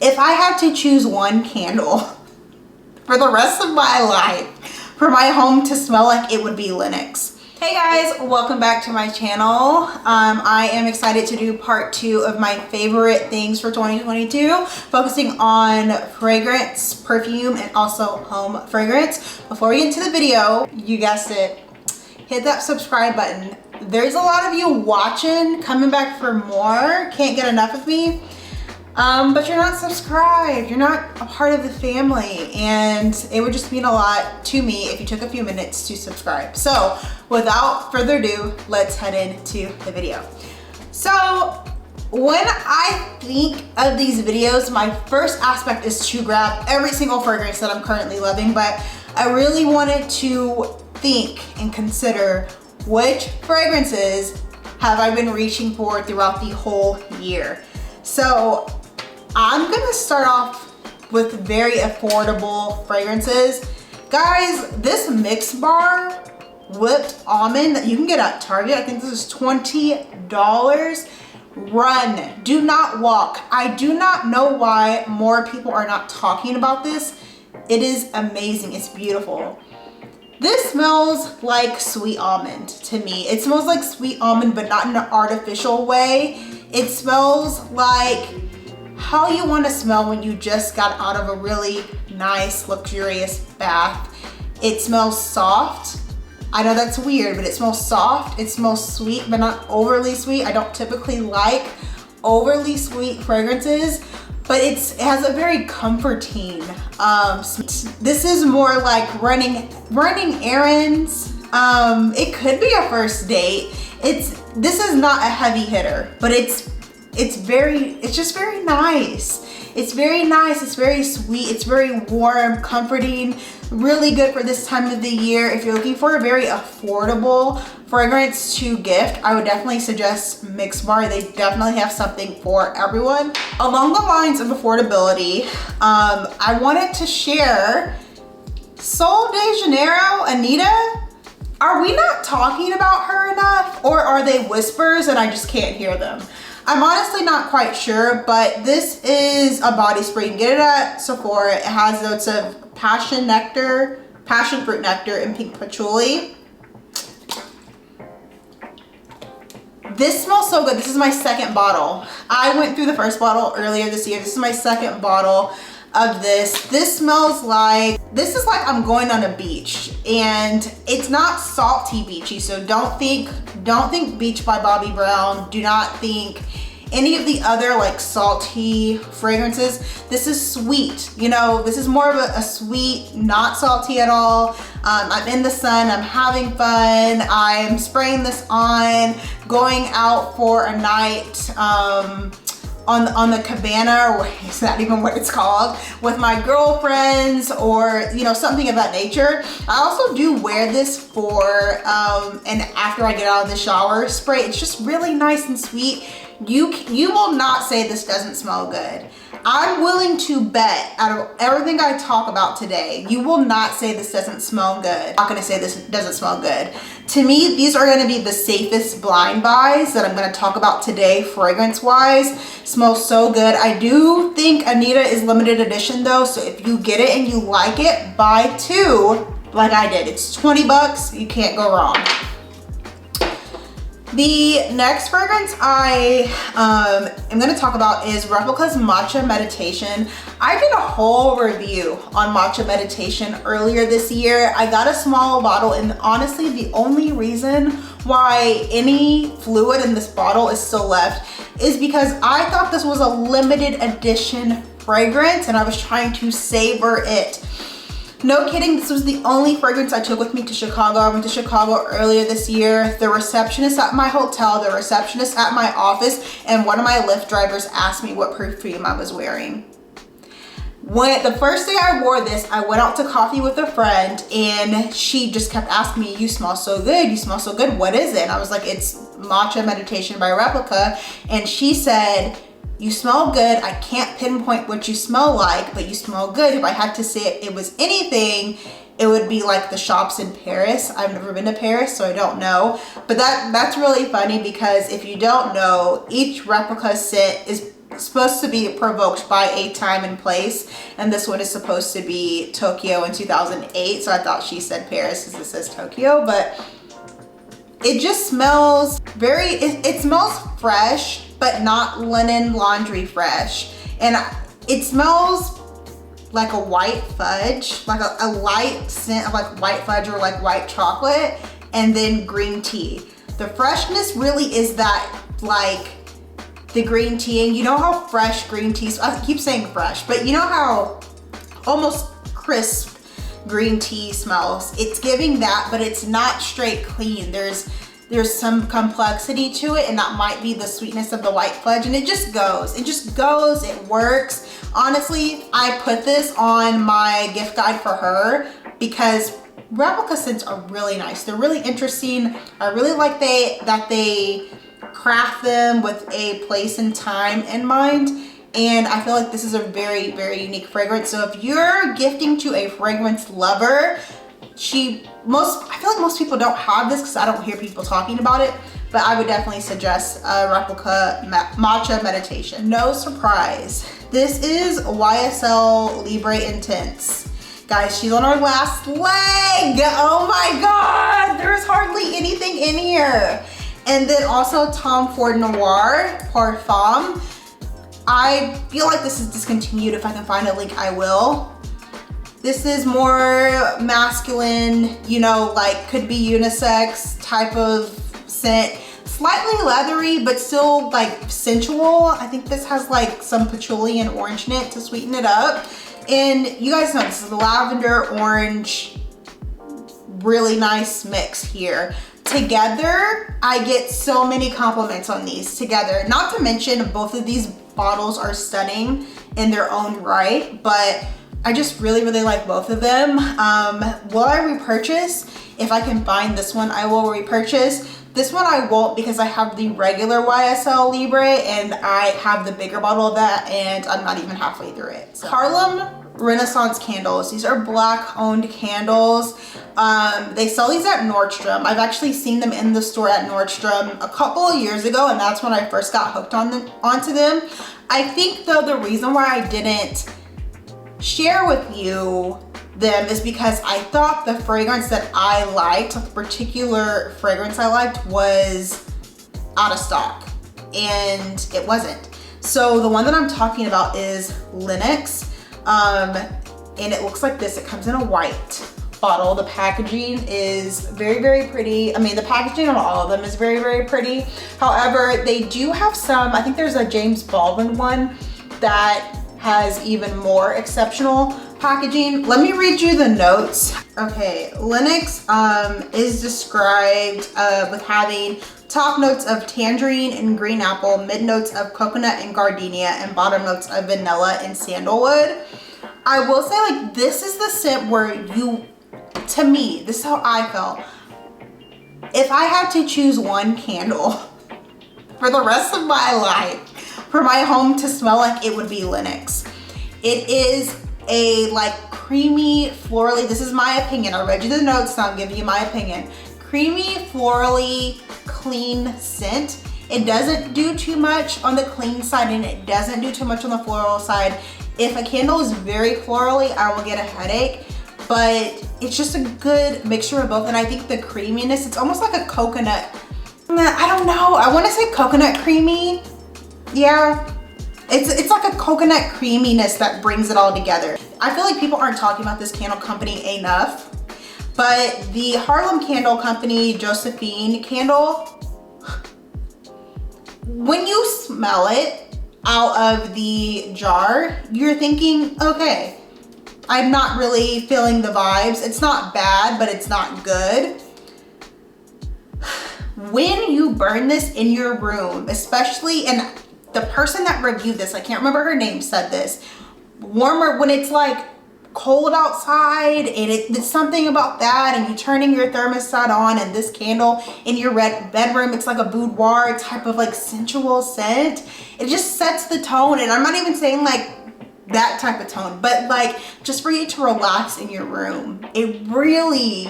If I had to choose one candle for the rest of my life for my home to smell like, it would be Linux. Hey guys, welcome back to my channel. I am excited to do part 2 of my favorite things for 2022, focusing on fragrance, perfume, and also home fragrance. Before we get into the video, you guessed it, hit that subscribe button. There's a lot of you watching, coming back for more, can't get enough of me. But you're not subscribed, you're not a part of the family, and it would just mean a lot to me if you took a few minutes to subscribe. So without further ado, let's head into the video. So when I think of these videos, my first aspect is to grab every single fragrance that I'm currently loving, but I really wanted to think and consider which fragrances have I been reaching for throughout the whole year. So I'm gonna start off with very affordable fragrances. Guys, this mix bar whipped almond that you can get at Target, I think this is $20. Run, do not walk. I do not know why more people are not talking about this. It is amazing, it's beautiful. This smells like sweet almond to me. It smells like sweet almond, but not in an artificial way. It smells like how you want to smell when you just got out of a really nice, luxurious bath. It smells soft. I know that's weird, but it smells soft. It smells sweet, but not overly sweet. I don't typically like overly sweet fragrances, but it has a very comforting this is more like running errands. It could be a first date. This is not a heavy hitter, but it's just very nice. It's very nice, it's very sweet, it's very warm, comforting, really good for this time of the year. If you're looking for a very affordable fragrance to gift, I would definitely suggest Mix Bar. They definitely have something for everyone. Along the lines of affordability, I wanted to share Sol de Janiero Anitta. Are we not talking about her enough, or are they whispers and I just can't hear them? I'm honestly not quite sure, but this is a body spray. You can get it at Sephora. It has notes of passion fruit nectar, and pink patchouli. This smells so good. This is my second bottle. I went through the first bottle earlier this year. This is my second bottle of this. This is like I'm going on a beach, and it's not salty beachy, so don't think Beach by Bobbi Brown. Do not think any of the other like salty fragrances. This is sweet, you know, this is more of a sweet, not salty at all. I'm in the sun, I'm having fun, I'm spraying this on, going out for a night on the cabana, or is that even what it's called, with my girlfriends, or you know, something of that nature. I also do wear this for and after I get out of the shower spray. It's just really nice and sweet. You will not say this doesn't smell good. I'm willing to bet out of everything I talk about today, you will not say this doesn't smell good. I'm not gonna say this doesn't smell good. To me, these are gonna be the safest blind buys that I'm gonna talk about today, fragrance wise. Smells so good. I do think Anitta is limited edition though, so if you get it and you like it, buy 2 like I did. It's 20 bucks, you can't go wrong. The next fragrance I am going to talk about is Replica's Matcha Meditation. I did a whole review on Matcha Meditation earlier this year. I got a small bottle, and honestly the only reason why any fluid in this bottle is still left is because I thought this was a limited edition fragrance and I was trying to savor it. No kidding, this was the only fragrance I took with me to Chicago. I went to Chicago earlier this year. The receptionist at my hotel, the receptionist at my office, and one of my Lyft drivers asked me what perfume I was wearing. The first day I wore this, I went out to coffee with a friend, and she just kept asking me, you smell so good, you smell so good, what is it? And I was like, it's Matcha Meditation by Replica. And she said, you smell good. I can't pinpoint what you smell like, but you smell good. If I had to say it was anything, it would be like the shops in Paris. I've never been to Paris, so I don't know. But that's really funny because if you don't know, each Replica scent is supposed to be provoked by a time and place, and this one is supposed to be Tokyo in 2008, so I thought she said Paris because it says Tokyo. But it just smells very, it smells fresh, but not linen laundry fresh. And it smells like a white fudge, like a light scent of like white fudge or like white chocolate, and then green tea. The freshness really is that like the green tea, and you know how fresh green tea, I keep saying fresh, but you know how almost crisp green tea smells? It's giving that, but it's not straight clean. There's some complexity to it, and that might be the sweetness of the white fudge, and it just goes, it works. Honestly, I put this on my gift guide for her because replica scents are really nice. They're really interesting. I really like that they craft them with a place and time in mind, and I feel like this is a very, very unique fragrance. So if you're gifting to a fragrance lover, I feel like most people don't have this because I don't hear people talking about it, but I would definitely suggest a replica matcha meditation. No surprise, this is YSL Libre Intense. Guys, she's on her last leg. Oh my God, there's hardly anything in here. And then also Tom Ford Noir Perfume. I feel like this is discontinued. If I can find a link, I will. This is more masculine, you know, like could be unisex type of scent. Slightly leathery, but still like sensual. I think this has like some patchouli and orange in it to sweeten it up. And you guys know this is the lavender orange, really nice mix here. Together, I get so many compliments on these together. Not to mention both of these bottles are stunning in their own right, but I just really, really like both of them. Will I repurchase? If I can find this one, I will repurchase. This one I won't because I have the regular YSL Libre and I have the bigger bottle of that and I'm not even halfway through it. So. Harlem Renaissance candles. These are Black owned candles. They sell these at Nordstrom. I've actually seen them in the store at Nordstrom a couple of years ago, and that's when I first got hooked onto them. I think though the reason why I didn't share with you them is because I thought the fragrance that I liked, the particular fragrance I liked, was out of stock, and it wasn't. So the one that I'm talking about is Lynx, and it looks like this. It comes in a white bottle. The packaging is very, very pretty. I mean, the packaging on all of them is very, very pretty. However, they do have some, I think there's a James Baldwin one that has even more exceptional packaging. Let me read you the notes. Okay, Lynx is described with having top notes of tangerine and green apple, mid notes of coconut and gardenia, and bottom notes of vanilla and sandalwood. I will say, like, this is the scent where to me, this is how I felt. If I had to choose one candle for the rest of my life for my home to smell like, it would be Lynx. It is a like creamy, florally, this is my opinion. I read you the notes, so I'm giving you my opinion. Creamy, florally, clean scent. It doesn't do too much on the clean side and it doesn't do too much on the floral side. If a candle is very florally, I will get a headache, but it's just a good mixture of both. And I think the creaminess, it's almost like a coconut. I don't know, I want to say coconut creamy. Yeah, it's like a coconut creaminess that brings it all together. I feel like people aren't talking about this candle company enough, but the Harlem Candle Company Josephine candle, when you smell it out of the jar, you're thinking, okay, I'm not really feeling the vibes. It's not bad, but it's not good. When you burn this in your room, especially, and the person that reviewed this, I can't remember her name, said this, warmer, when it's like cold outside and it's something about that, and you turning your thermostat on and this candle in your bedroom, it's like a boudoir type of like sensual scent. It just sets the tone, and I'm not even saying like that type of tone, but like just for you to relax in your room. It really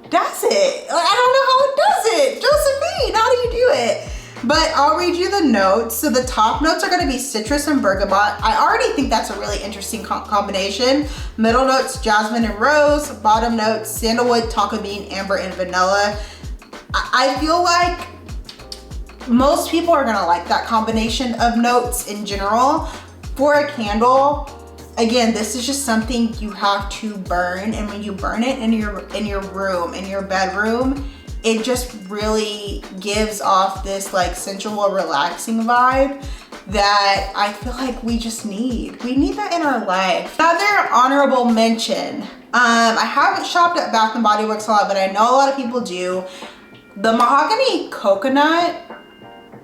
does it. I don't know how it does it. Josephine, how do you do it? But I'll read you the notes. So the top notes are gonna be citrus and bergamot. I already think that's a really interesting combination. Middle notes, jasmine and rose. Bottom notes, sandalwood, tonka bean, amber, and vanilla. I feel like most people are gonna like that combination of notes in general. For a candle, again, this is just something you have to burn, and when you burn it in your room, in your bedroom, it just really gives off this like sensual, relaxing vibe that I feel like we just need. We need that in our life. Another honorable mention, I haven't shopped at Bath & Body Works a lot, but I know a lot of people do. The mahogany coconut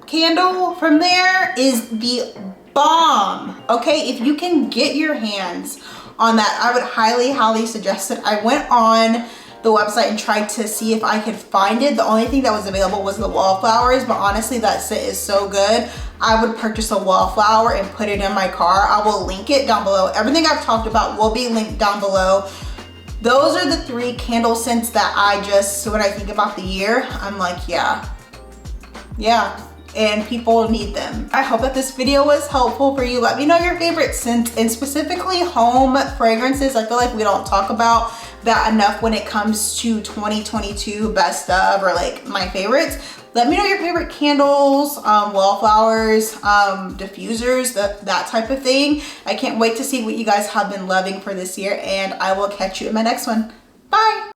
candle from there is the bomb. Okay, if you can get your hands on that, I would highly suggest it. I went on the website and tried to see if I could find it. The only thing that was available was the wallflowers, but honestly that scent is so good. I would purchase a wallflower and put it in my car. I will link it down below. Everything I've talked about will be linked down below. Those are the 3 candle scents that I just, when I think about the year, I'm like, yeah, and people need them. I hope that this video was helpful for you. Let me know your favorite scents, and specifically home fragrances. I feel like we don't talk about that enough when it comes to 2022 best of, or like my favorites. Let me know your favorite candles, wallflowers, diffusers, that type of thing. I can't wait to see what you guys have been loving for this year, and I will catch you in my next one. Bye.